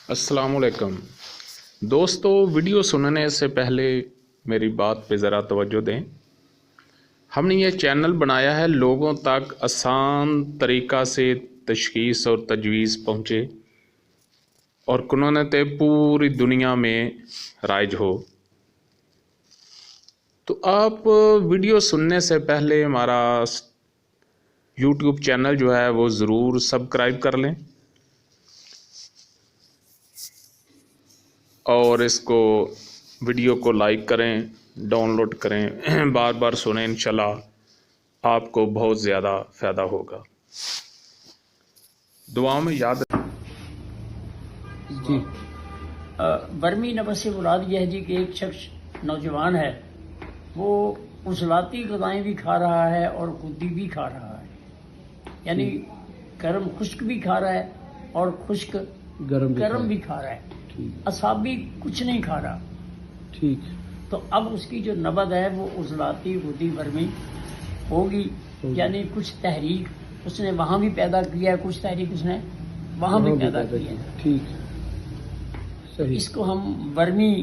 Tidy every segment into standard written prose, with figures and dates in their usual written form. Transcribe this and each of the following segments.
अस्सलाम वालेकुम दोस्तों, वीडियो सुनने से पहले मेरी बात पे ज़रा तवज्जो दें। हमने ये चैनल बनाया है लोगों तक आसान तरीक़ा से तशख़ीस और तजवीज़ पहुँचे और कुनूनत पूरी दुनिया में राइज हो। तो आप वीडियो सुनने से पहले हमारा यूट्यूब चैनल जो है वो ज़रूर सब्सक्राइब कर लें और इसको वीडियो को लाइक करें, डाउनलोड करें, बार बार सुनें। इंशाल्लाह आपको बहुत ज़्यादा फ़ायदा होगा। दुआ में याद जी। बर्मी नबज़ से मुराद यह है जी कि एक शख्स नौजवान है, वो उज़लाती ग़िज़ाएँ भी खा रहा है और खुदी भी खा रहा है, यानी गर्म खुश्क भी खा रहा है और खुश्क गर्म भी खा रहा है, असाबी कुछ नहीं खा रहा। ठीक। तो अब उसकी जो नबज़ है वो उज़लाती खुदी बर्मी होगी, यानी कुछ तहरीक उसने वहाँ भी पैदा किया है, कुछ तहरीक उसने वहाँ भी पैदा की है। ठीक, सही। इसको हम बर्मी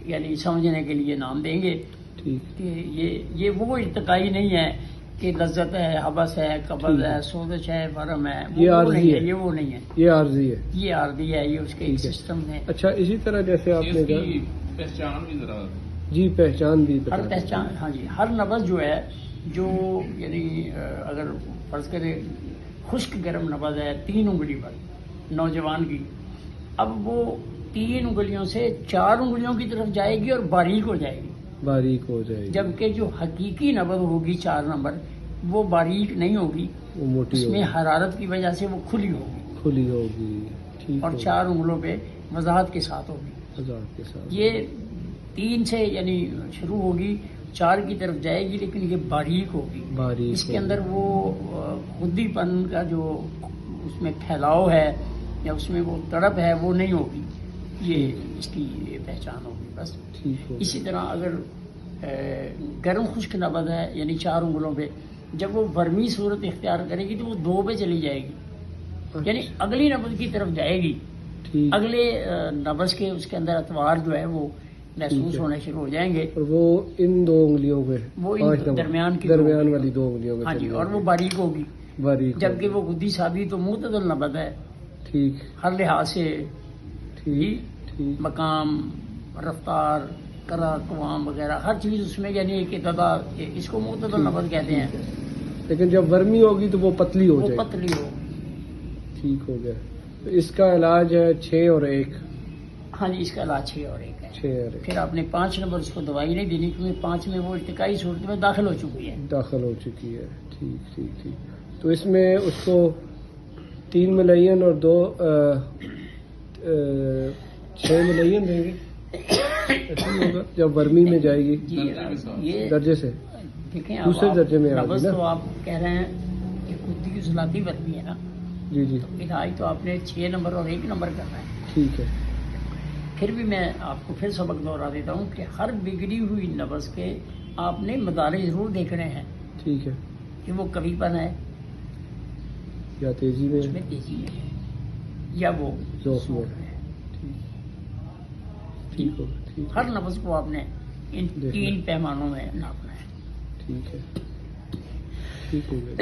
यानी समझने के लिए नाम देंगे। ठीक। कि ये वो इर्तिकाई नहीं है कि लज्जत है, हबस है, कब्ज़ है, सोज़श है, वरम है, ये वो आर्ज़ी नहीं है, है, ये वो नहीं है, ये आर्ज़ी है, ये आर्ज़ी है, ये उसके एक सिस्टम है। अच्छा, इसी तरह जैसे आपने कहा पहचान भी ज़रा जी, पहचान भी बता हर दें। पहचान, हाँ जी, हर नबज़ जो है, जो यानी अगर फर्ज करें खुश्क गर्म नबज़ है 3 उंगली पर नौजवान की, अब वो 3 उंगलियों से 4 उंगलियों की तरफ जाएगी और बारीक हो जाएगी, बारीक हो जाएगी। जबकि जो हकीकी नबज़ होगी 4 नंबर, वो बारीक नहीं होगी, वो मोटी उसमें होगी, हरारत की वजह से वो खुली होगी खुली होगी। ठीक। और 4 उंगलों पे वजाहत के साथ होगी। हजार के साथ ये 3 से यानी शुरू होगी, 4 की तरफ जाएगी, लेकिन ये बारीक होगी। बारीक इसके होगी। अंदर वो खुदीपन का जो उसमें फैलाव है या उसमें वो तड़प है वो नहीं होगी। ये इसकी पहचान होगी बस। ठीक हो। इसी तरह अगर गर्म खुश्क नबज़ है यानी 4 उंगलों पे, जब वो बर्मी सूरत इख्तियार करेगी तो वो 2 पे चली जाएगी, यानी अगली नबज़ की तरफ जाएगी। ठीक। अगले नबज़ के उसके अंदर अतवार जो है वो महसूस होने शुरू हो जाएंगे। और वो इन 2 उंगलियों पे, वो 5 इन नंबर दरमियान वाली 2 उंगलियों पे हाँ जी, चली और वो जाएगी। बारीक होगी, बारीक जबकि होगी। वो खुदी साबी तो मुतदल नबज़ है ठीक। हर लिहाज से, ठीक। ठीक। मकाम, रफ्तार, करा, कवाम वगैरह हर चीज़ उसमें यानी एक इतदाल, इसको मुतदल नबज़ कहते हैं। लेकिन जब वर्मी होगी तो वो पतली हो वो जाएगी। पतली होगी। ठीक हो गया। तो इसका इलाज है 6 और 1। हाँ जी, इसका इलाज 6 और 1 है। 6 और 1 फिर आपने 5 नंबर उसको दवाई नहीं देनी, क्योंकि 5 में वो इर्तिकाई सूरत में दाखिल हो चुकी है। दाखिल हो चुकी है। ठीक ठीक ठीक। तो इसमें उसको 3 मिलियन और 6 मिलियन देंगे, ऐसा ही होगा जब वर्मी में जाएगी। जी, ये दर्जे से देखें, दूसरे दर्जे में आ नबज़ गई ना। तो आप कह रहे हैं कि खुद की उज़लाती वर्मी है ना, जी जी, इलाज तो आपने 6 नंबर और 1 नंबर करना है। ठीक है। फिर भी मैं आपको फिर सबक दोहरा देता हूँ कि हर बिगड़ी हुई नबज़ के आपने मदारे जरूर देखने हैं ठीक है। कि वो कवीपन है, या तेजी में, उसमें तेजी है, या वो जोश में। जोश है। ठीक होगा। ठीक हर नबज़ को आपने इन देखना। 3 पैमानों में नापना है। ठीक है। ठीक हो गया।